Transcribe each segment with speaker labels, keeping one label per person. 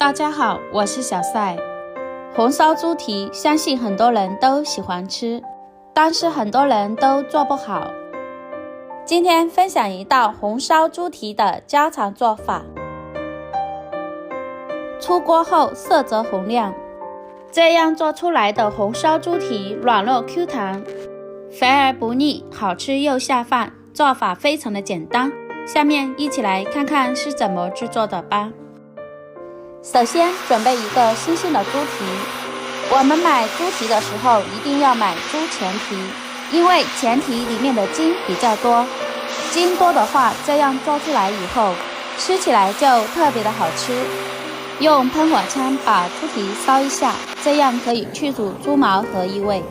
Speaker 1: 大家好，我是小赛。红烧猪蹄相信很多人都喜欢吃，但是很多人都做不好。今天分享一道红烧猪蹄的家常做法。出锅后色泽红亮，这样做出来的红烧猪蹄软糯 Q 弹，肥而不腻，好吃又下饭，做法非常的简单。下面一起来看看是怎么制作的吧。首先准备一个新鲜的猪蹄，我们买猪蹄的时候一定要买猪前蹄，因为前蹄里面的筋比较多，筋多的话，这样做出来以后吃起来就特别的好吃。用喷火枪把猪蹄烧一下，这样可以去除猪毛和异味，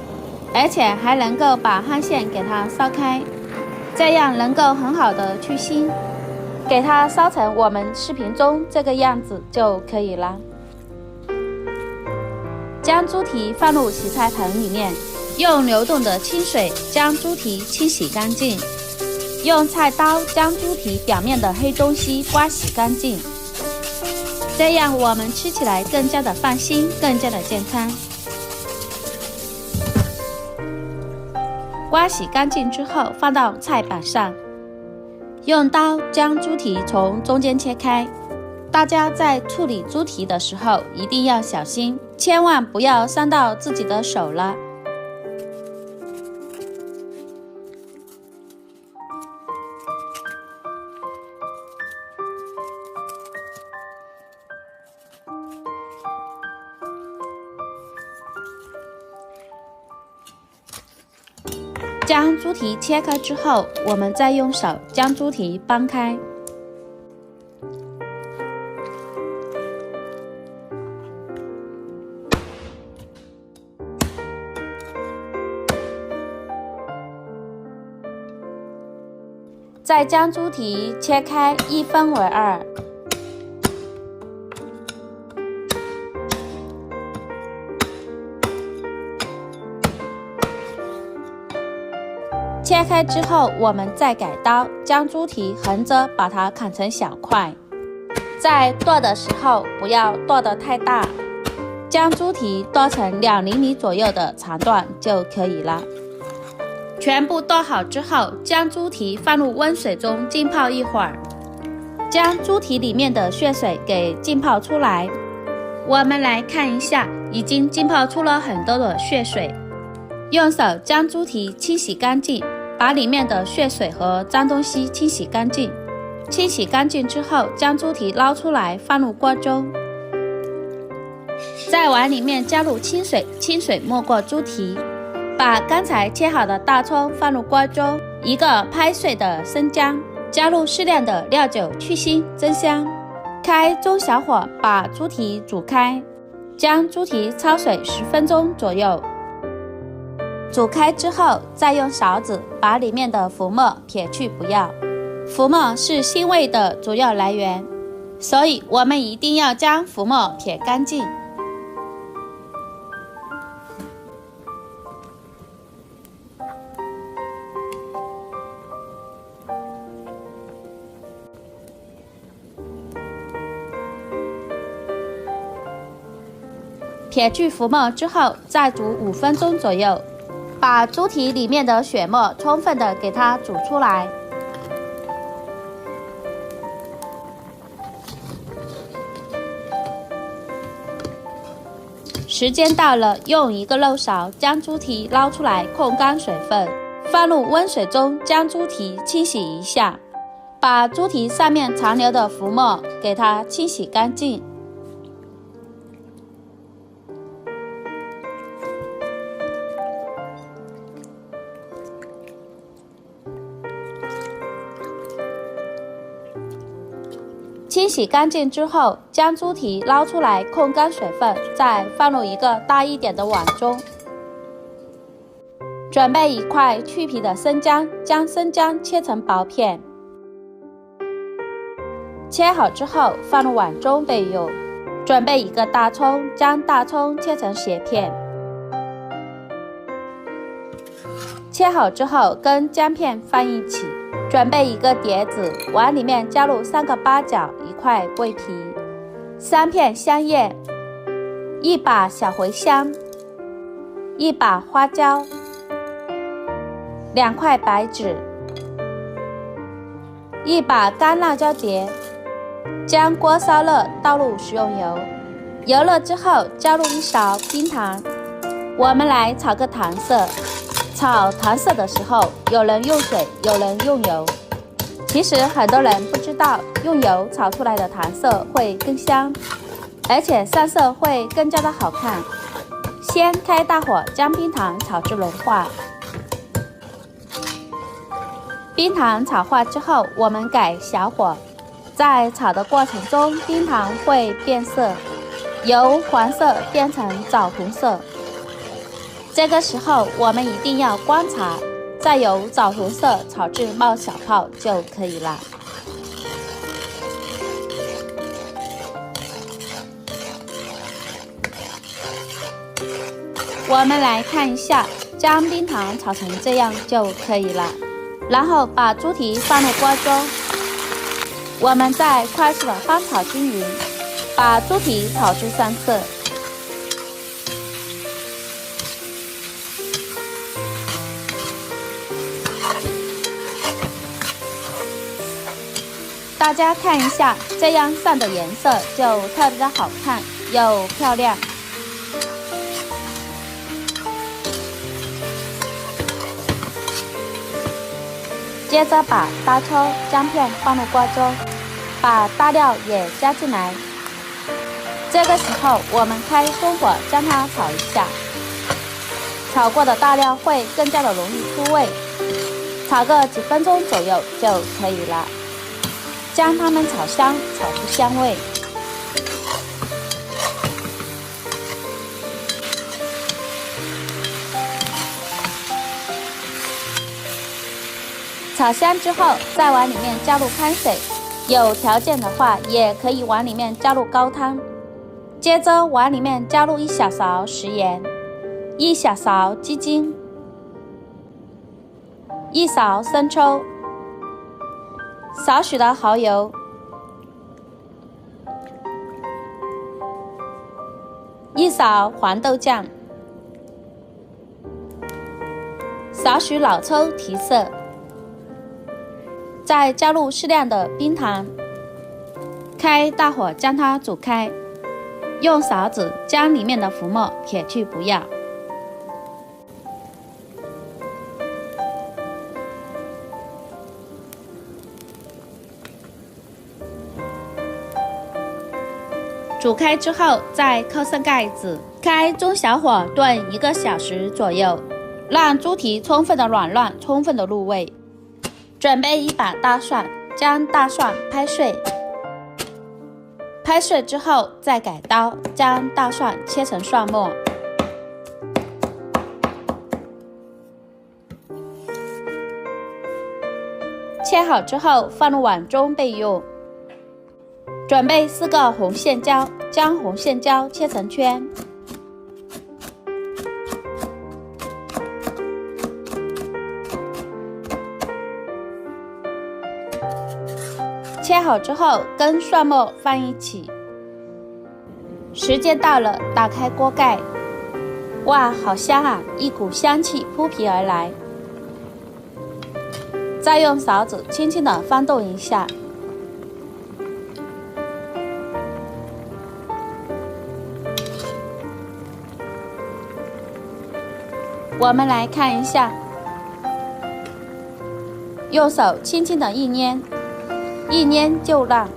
Speaker 1: 而且还能够把汗腺给它烧开，这样能够很好的去腥，给它烧成我们视频中这个样子就可以了。将猪蹄放入洗菜盆里面，用流动的清水将猪蹄清洗干净，用菜刀将猪蹄表面的黑东西刮洗干净，这样我们吃起来更加的放心，更加的健康。刮洗干净之后放到菜板上，用刀将猪蹄从中间切开。大家在处理猪蹄的时候一定要小心，千万不要伤到自己的手了。将猪蹄切开之后，我们再用手将猪蹄掰开。再将猪蹄切开一分为二。切开之后，我们再改刀，将猪蹄横着把它砍成小块。在剁的时候不要剁得太大，将猪蹄剁成2厘米左右的长段就可以了。全部剁好之后，将猪蹄放入温水中浸泡一会儿，将猪蹄里面的血水给浸泡出来。我们来看一下，已经浸泡出了很多的血水。用手将猪蹄清洗干净，把里面的血水和脏东西清洗干净。清洗干净之后，将猪蹄捞出来放入锅中，在碗里面加入清水，清水没过猪蹄。把刚才切好的大葱放入锅中，一个拍碎的生姜，加入适量的料酒去腥增香。开中小火把猪蹄煮开，将猪蹄焯水10分钟左右。煮开之后，再用勺子把里面的浮沫撇去不要。浮沫是腥味的主要来源，所以我们一定要将浮沫撇干净。撇去浮沫之后，再煮5分钟左右，把猪蹄里面的血沫充分的给它煮出来。时间到了，用一个漏勺将猪蹄捞出来，控干水分，放入温水中将猪蹄清洗一下，把猪蹄上面残留的浮沫给它清洗干净。清洗干净之后，将猪蹄捞出来控干水分，再放入一个大一点的碗中。准备一块去皮的生姜，将生姜切成薄片。切好之后放入碗中备用。准备一个大葱，将大葱切成斜片。切好之后跟姜片放一起。准备一个碟子，碗里面加入3个八角，1块桂皮， 3片香叶，1把小茴香，1把花椒，2块白芷，1把干辣椒节。将锅烧热，倒入食用油，油热之后加入1勺冰糖。我们来炒个糖色。炒糖色的时候，有人用水，有人用油。其实很多人不知道，用油炒出来的糖色会更香，而且上色会更加的好看。先开大火将冰糖炒至融化。冰糖炒化之后，我们改小火。在炒的过程中，冰糖会变色，由黄色变成枣红色。这个时候我们一定要观察，再由枣红色炒至冒小泡就可以了。我们来看一下，将冰糖炒成这样就可以了。然后把猪蹄放入锅中。我们再快速的翻炒均匀，把猪蹄炒至上色。大家看一下，这样上的颜色就特别的好看又漂亮。接着把大葱、姜片放入锅中，把大料也加进来。这个时候我们开中火将它炒一下，炒过的大料会更加的容易出味，炒个几分钟左右就可以了。将它们炒香，炒出香味。炒香之后，再往里面加入开水，有条件的话也可以往里面加入高汤。接着往里面加入1小勺食盐，1小勺鸡精，1勺生抽，少许的蚝油，1勺黄豆酱，少许老抽提色。再加入适量的冰糖，开大火将它煮开，用勺子将里面的浮沫撇去不要。煮开之后再扣上盖子，开中小火炖1个小时左右，让猪蹄充分的软烂，充分的入味。准备1把大蒜，将大蒜拍碎。拍碎之后再改刀，将大蒜切成蒜末。切好之后放入碗中备用。准备4个红线椒，将红线椒切成圈。切好之后跟蒜末放一起。时间到了，打开锅盖。哇，好香啊，一股香气扑鼻而来。再用勺子轻轻地翻动一下。我们来看一下，用手轻轻的一捏，一捏就烂，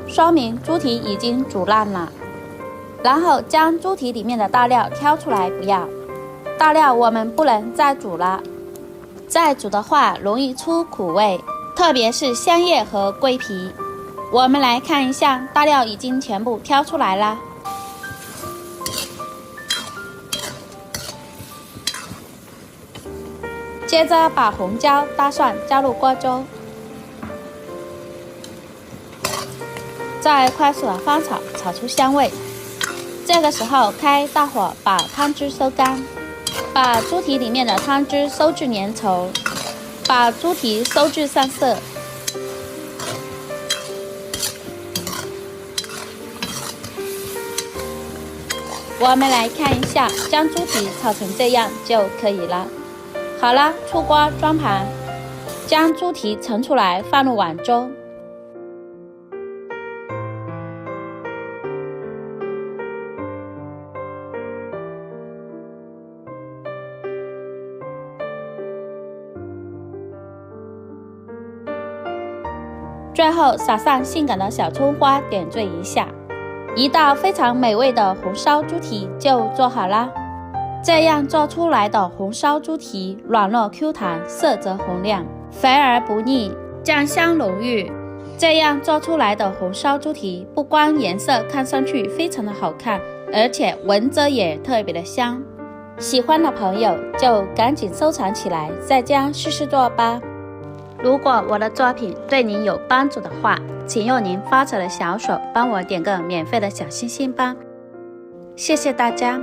Speaker 1: 说明猪蹄已经煮烂了。然后将猪蹄里面的大料挑出来不要，大料我们不能再煮了，再煮的话容易出苦味，特别是香叶和桂皮。我们来看一下，大料已经全部挑出来了。接着把红椒、大蒜加入锅中，再快速的翻炒，炒出香味。这个时候开大火把汤汁收干，把猪蹄里面的汤汁收至粘稠，把猪蹄收至上色。我们来看一下，将猪蹄炒成这样就可以了。好了，出锅装盘，将猪蹄盛出来放入碗中。最后撒上性感的小葱花，点缀一下，一道非常美味的红烧猪蹄就做好啦。这样做出来的红烧猪蹄软糯 Q 弹，色泽红亮，肥而不腻，酱香浓郁。这样做出来的红烧猪蹄不光颜色看上去非常的好看，而且闻着也特别的香。喜欢的朋友就赶紧收藏起来，在家试试做吧。如果我的作品对您有帮助的话，请用您发财的小手帮我点个免费的小心心吧，谢谢大家。